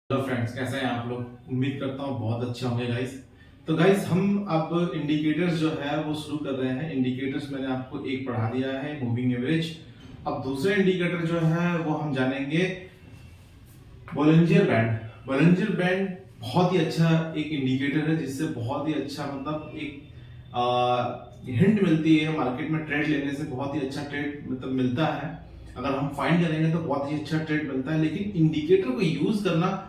Hello friends, कैसे हैं आप लोग। उम्मीद करता हूँ बहुत अच्छे होंगे गाइस। तो गाइस हम अब इंडिकेटर्स जो है वो शुरू कर रहे हैं। इंडिकेटर्स मैंने आपको एक पढ़ा दिया है, मूविंग एवरेज। अब दूसरे इंडिकेटर जो है वो हम जानेंगे, बोलिंजर बैंड। बोलिंजर बैंड बहुत ही अच्छा एक इंडिकेटर है, जिससे बहुत ही अच्छा मतलब एक हिंट मिलती है मार्केट में। ट्रेड लेने से बहुत ही अच्छा ट्रेड मतलब मिलता है। अगर हम फाइंड करेंगे तो बहुत ही अच्छा ट्रेड मिलता है, लेकिन इंडिकेटर को यूज करना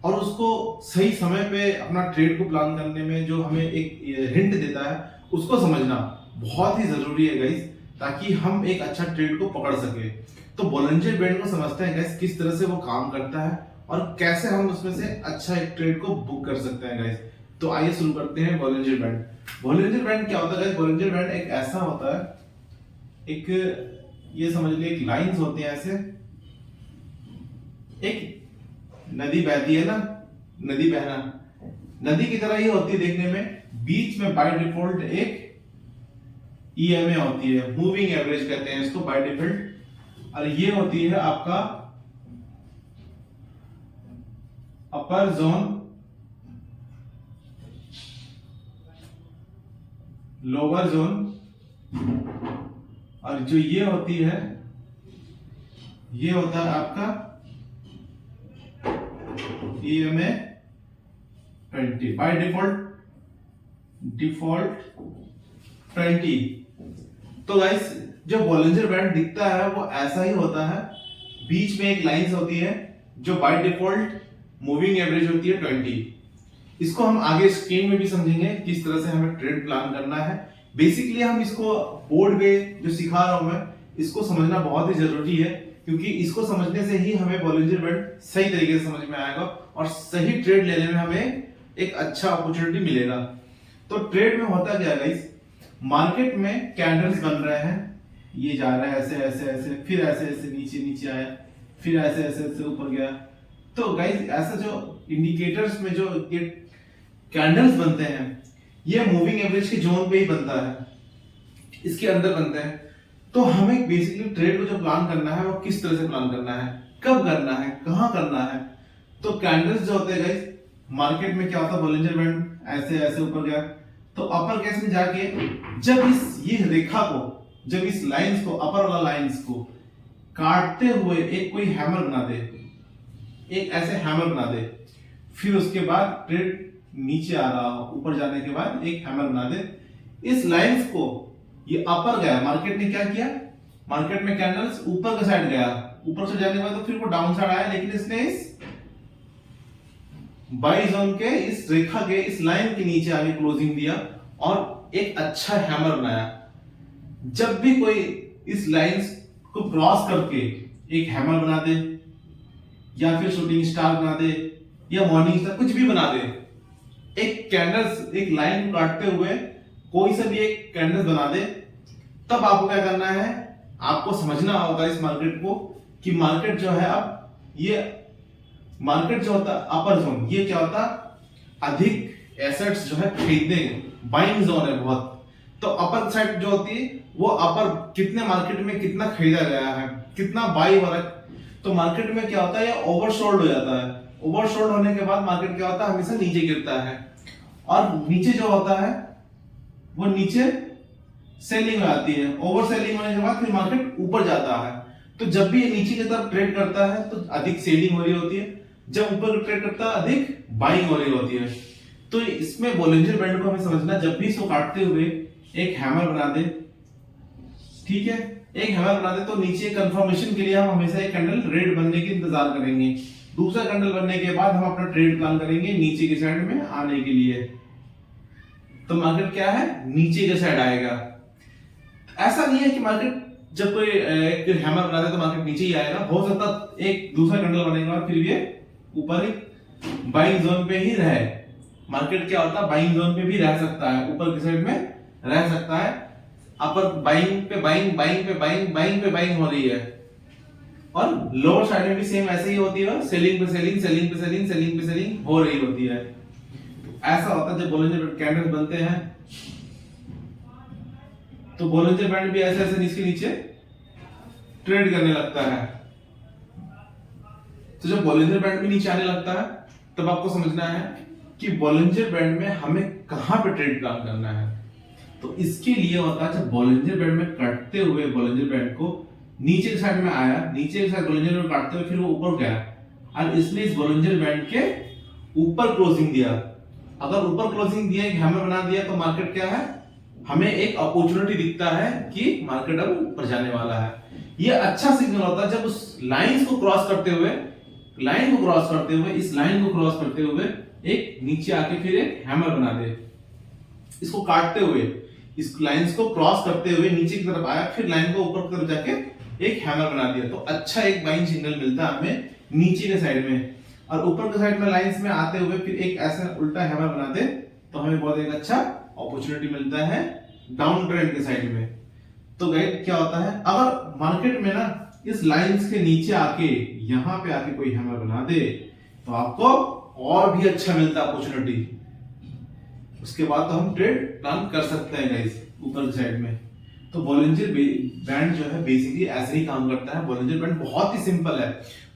और उसको सही समय पे अपना ट्रेड को प्लान करने में जो हमें एक हिंट देता है, उसको समझना बहुत ही जरूरी है गाइस, ताकि हम एक अच्छा ट्रेड को पकड़ सके। तो बोलिंजर बैंड को समझते हैं गाइस, किस तरह से वो काम करता है और कैसे हम उसमें से अच्छा एक ट्रेड को बुक कर सकते हैं गाइस। तो आइए शुरू करते हैं बोलिंजर बैंड। बोलिंजर बैंड क्या होता है गाइस? बोलिंजर बैंड एक ऐसा होता है, एक ये समझ लीजिए एक लाइंस होती है ऐसे। एक नदी बहती है ना, नदी बहना नदी की तरह ही होती है देखने में। बीच में बाय डिफॉल्ट एक ईएमए होती है, मूविंग एवरेज कहते हैं इसको बाय डिफॉल्ट। और ये होती है आपका अपर जोन, लोअर जोन, और जो ये होती है ये होता है आपका ईएमए 20 बाय डिफॉल्ट 20। तो गाइस जो बोलिंजर बैंड दिखता है वो ऐसा ही होता है। बीच में एक लाइंस होती है जो बाय डिफॉल्ट मूविंग एवरेज होती है 20। इसको हम आगे स्क्रीन में भी समझेंगे किस तरह से हमें ट्रेड प्लान करना है। बेसिकली हम इसको बोर्ड पे जो सिखा रहा हूं मैं, इसको समझना बहुत ही जरूरी है, क्योंकि इसको समझने से ही हमें बोलिंजर बैंड सही तरीके से समझ में आएगा और सही ट्रेड लेने में हमें एक अच्छा अपॉर्चुनिटी मिलेगा। तो ट्रेड में होता क्या है गाइस, मार्केट में कैंडल्स बन रहे हैं, ये जा रहा है ऐसे ऐसे ऐसे, फिर ऐसे ऐसे नीचे नीचे आया, फिर ऐसे ऐसे ऐसे ऊपर गया। तो गाइस ऐसा जो इंडिकेटर्स में जो ये कैंडल्स बनते हैं, ये मूविंग एवरेज के जोन पे ही बनता है, इसके अंदर बनते हैं। तो हमें बेसिकली ट्रेड को जो प्लान करना है वो किस तरह से प्लान करना है, कब करना है, कहां करना है। तो कैंडल्स जो होते हैं गाइस, मार्केट में क्या होता है, बोलिंजर बैंड ऐसे ऐसे ऊपर गया, तो अपर केस में जाके जब ये रेखा को, जब इस लाइंस को, अपर वाला लाइंस को काटते हुए एक कोई हैमर बना दे, एक ऐसे हैमर बना दे, फिर उसके बाद ट्रेड नीचे आ रहा हो, ऊपर जाने के बाद एक हैमर बना दे, इस लाइंस को, ये अपर गया, मार्केट ने क्या किया, मार्केट में कैंडल्स ऊपर के साइड गया, ऊपर से जाने के बाद तो फिर वो डाउन साइड आया, लेकिन इसने इस बाई जोन के इस रेखा के इस लाइन के नीचे आगे क्लोजिंग दिया और एक अच्छा हैमर बनाया। जब भी कोई इस लाइंस को क्रॉस करके एक हैमर बना दे, या फिर शूटिंग स्टार बना दे, या मॉर्निंग स्टार, कुछ भी बना दे, एक कैंडल्स एक लाइन को काटते हुए कोई सा भी एक कैंडल्स बना दे, तब आपको क्या करना है, आपको समझना होगा इस मार्केट को कि मार्केट जो है, अब ये मार्केट जो होता है अपर जोन, ये क्या होता है, अधिक एसेट्स जो है खरीदने, बाइंग जोन है बहुत। तो अपर साइड जो होती है वो अपर, कितने मार्केट में कितना खरीदा गया है, कितना बाई हो रहा है। तो मार्केट में क्या होता है, ये ओवरसोल्ड हो जाता है। ओवरसोल्ड होने के बाद मार्केट क्या होता है, हमेशा नीचे गिरता है, और नीचे जो होता है वो नीचे सेलिंग में आती है। ओवर सेलिंग होने के बाद फिर मार्केट ऊपर जाता है। तो जब भी ये नीचे की तरफ ट्रेड करता है तो अधिक सेलिंग हो रही होती है, जब ऊपर ट्रेड करता है अधिक बाइंग हो रही होती है। तो इसमें बोलिंजर बैंड को हमें समझना, जब भी इसको काटते हुए एक हैमर बना दे, ठीक है, एक हैमर बना दे, तो नीचे कंफर्मेशन के लिए हम हमेशा एक कैंडल रेड बनने की इंतजार करेंगे। दूसरा कैंडल बनने के बाद हम अपना ट्रेड प्लान करेंगे नीचे की साइड में आने के लिए। तो मार्केट क्या है, नीचे के साइड आएगा। ऐसा नहीं है कि मार्केट जब कोई एक हैमर बना दे तो मार्केट नीचे ही आएगा, हो सकता एक दूसरा कैंडल बनेगा और फिर ये ऊपर ही बाइंग जोन पे ही रहे। मार्केट क्या होता है, बाइंग जोन पे भी रह सकता है, ऊपर की साइड में रह सकता है। अपर बाइंग पे बाइंग, बाइंग पे बाइंग, बाइंग पे बाइंग हो रही है, और लोअर साइड में भी सेम ऐसे ही होती है, सेलिंग पे सेलिंग, सेलिंग पे सेलिंग, सेलिंग पे सेलिंग हो रही होती है। ऐसा होता है जब बोलिंजर कैंडल्स बनते हैं। तो बोलिंजर बैंड भी ऐसे ऐसे नीचे नीचे ट्रेड करने लगता है। तो जब बॉलिंजर बैंड भी नीचे आने लगता है तब आपको समझना है कि बॉलिंजर बैंड में हमें कहां पे ट्रेड प्लान करना है। तो इसके लिए होता है जब बॉलिंजर बैंड में काटते हुए बॉलिंजर बैंड को नीचे के साइड में आया, नीचे के साइड बॉलिंजर बैंड काटते हुए फिर वो ऊपर गया और इसने इस बॉलिंजर बैंड के ऊपर क्लोजिंग दिया। अगर ऊपर क्लोजिंग दिया, एक हैमर बना दिया, तो मार्केट क्या है, हमें एक अपॉर्चुनिटी दिखता है कि मार्केट अब ऊपर जाने वाला है। ये अच्छा सिग्नल होता है जब उस लाइन को क्रॉस करते हुए इस लाइन को क्रॉस करते हुए एक नीचे आके फिर एक हैमर बना दे। इसको काटते हुए इस लाइंस को क्रॉस करते हुए नीचे की तरफ आया, फिर लाइन को ऊपर की तरफ जाके एक हैमर बना दिया, तो अच्छा एक बाइंग सिग्नल मिलता है हमें नीचे के साइड में। और ऊपर के साइड में लाइंस में आते हुए फिर एक ऐसा उल्टा हैमर बना दे तो हमें बहुत एक अच्छा अपॉर्चुनिटी मिलता है डाउन ट्रेंड के साइड में। तो गाइस क्या होता है, अगर मार्केट में ना इस लाइंस के नीचे आके यहां पे आके कोई हैमर बना दे तो आपको और भी अच्छा मिलता है अपॉर्चुनिटी। उसके बाद तो हम ट्रेड प्लान कर सकते हैं गाइस ऊपर की साइड में। तो बॉलिंजर बैंड जो है बेसिकली ऐसे ही काम करता है। बॉलिंजर बैंड बहुत ही सिंपल है,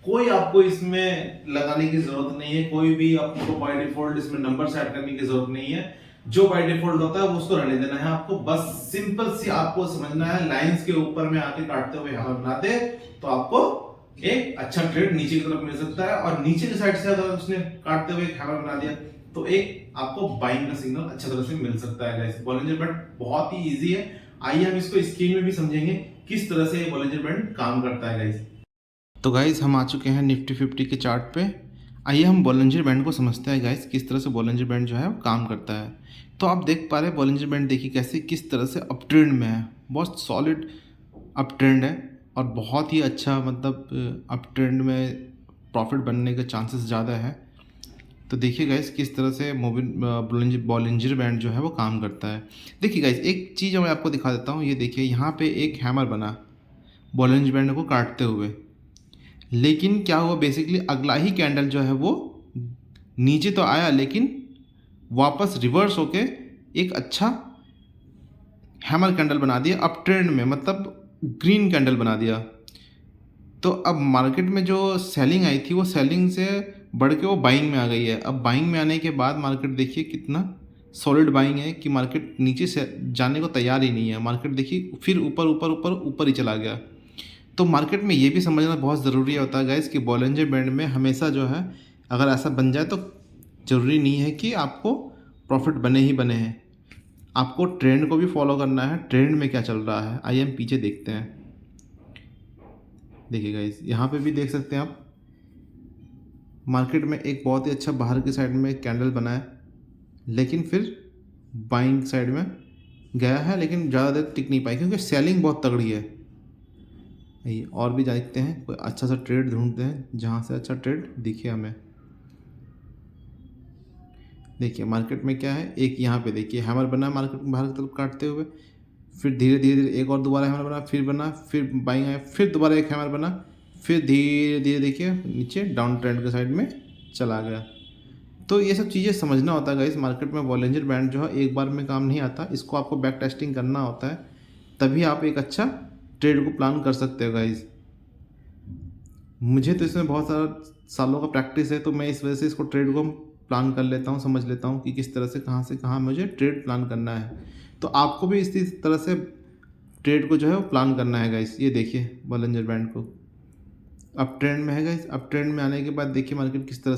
कोई आपको इसमें लगाने की जरूरत नहीं है, कोई भी आपको बाय डिफॉल्ट इसमें नंबर सेट करने की जरूरत नहीं है। जो बाय डिफॉल्ट होता है वो उसको रहने देना है आपको। बस सिंपल सी आपको समझना है, लाइंस के ऊपर में आके काटते हुए हैमर बनाते तो आपको एक अच्छा ट्रेड नीचे की तरफ मिल सकता है। और नीचे की साइड से अगर उसने काटते हुए एक हैमर बना दिया तो एक आपको बाइंग का सिग्नल अच्छा तरह से मिल सकता है गाइस। बॉलिंजर बैंड बहुत ही इजी है। आइए हम इसको स्क्रीन में भी समझेंगे किस तरह से बॉलिंजर बैंड काम करता है गाइस। तो गाइस हम आ चुके हैं निफ्टी 50 के चार्ट पे। आइए हम बॉलिंजर बैंड को समझते हैं गाइस, किस तरह से बॉलिंजर बैंड जो है वो काम करता है। तो आप देख पा रहे हैं बॉलिंजर बैंड, देखिए कैसे किस तरह से अप ट्रेंड में है, बहुत सॉलिड अप ट्रेंड है और बहुत ही अच्छा, मतलब अप ट्रेंड में प्रॉफिट बनने के चांसेस ज़्यादा है। तो देखिए गाइस किस तरह से बॉलिंजर बैंड जो है वो काम करता है। देखिए गाइस एक चीज़ मैं आपको दिखा देता हूँ, ये देखिए यहाँ पे एक हैमर बना बॉलिंजर बैंड को काटते हुए, लेकिन क्या हुआ बेसिकली अगला ही कैंडल जो है वो नीचे तो आया लेकिन वापस रिवर्स होके एक अच्छा हैमर कैंडल बना दिया अप ट्रेंड में, मतलब ग्रीन कैंडल बना दिया। तो अब मार्केट में जो सेलिंग आई थी वो सेलिंग से बढ़ के वो बाइंग में आ गई है। अब बाइंग में आने के बाद मार्केट देखिए कितना सॉलिड बाइंग है कि मार्केट नीचे से जाने को तैयार ही नहीं है। मार्केट देखिए फिर ऊपर ऊपर ऊपर ऊपर ही चला गया। तो मार्केट में ये भी समझना बहुत ज़रूरी होता है गाइस कि बॉलिंजर बैंड में हमेशा जो है अगर ऐसा बन जाए तो ज़रूरी नहीं है कि आपको प्रॉफिट बने ही बने हैं, आपको ट्रेंड को भी फॉलो करना है। ट्रेंड में क्या चल रहा है आइए हम पीछे देखते हैं। देखिए गाइस यहाँ पे भी देख सकते हैं आप, मार्केट में एक बहुत ही अच्छा बाहर की साइड में कैंडल बना है लेकिन फिर बाइंग साइड में गया है, लेकिन ज़्यादा देर टिक नहीं पाई क्योंकि सेलिंग बहुत तगड़ी है। और भी देखते हैं, कोई अच्छा सा ट्रेड ढूंढते हैं जहाँ से अच्छा ट्रेड दिखे हमें। देखिए मार्केट में क्या है, एक यहाँ पे देखिए हैमर बना मार्केट में बाहर की तरफ काटते हुए, फिर धीरे धीरे एक और दोबारा हैमर बना, फिर बाइंग आया, फिर दोबारा एक हैमर बना, फिर धीरे धीरे देखिए नीचे डाउन ट्रेंड के साइड में चला गया। तो ये सब चीज़ें समझना होता है गाइस। मार्केट में बॉलिंजर बैंड जो है एक बार में काम नहीं आता, इसको आपको बैक टेस्टिंग करना होता है, तभी आप एक अच्छा ट्रेड को प्लान कर सकते हो गाइस। मुझे तो इसमें बहुत सारा सालों का प्रैक्टिस है, तो मैं इस वजह से इसको ट्रेड को प्लान कर लेता हूँ, समझ लेता हूँ कि किस तरह से कहाँ मुझे ट्रेड प्लान करना है। तो आपको भी इसी तरह से ट्रेड को जो है वो प्लान करना है गाइस। ये देखिए बॉलिंजर बैंड को अप ट्रेंड में है गाइस, अप ट्रेंड में आने के बाद देखिए मार्केट किस तरह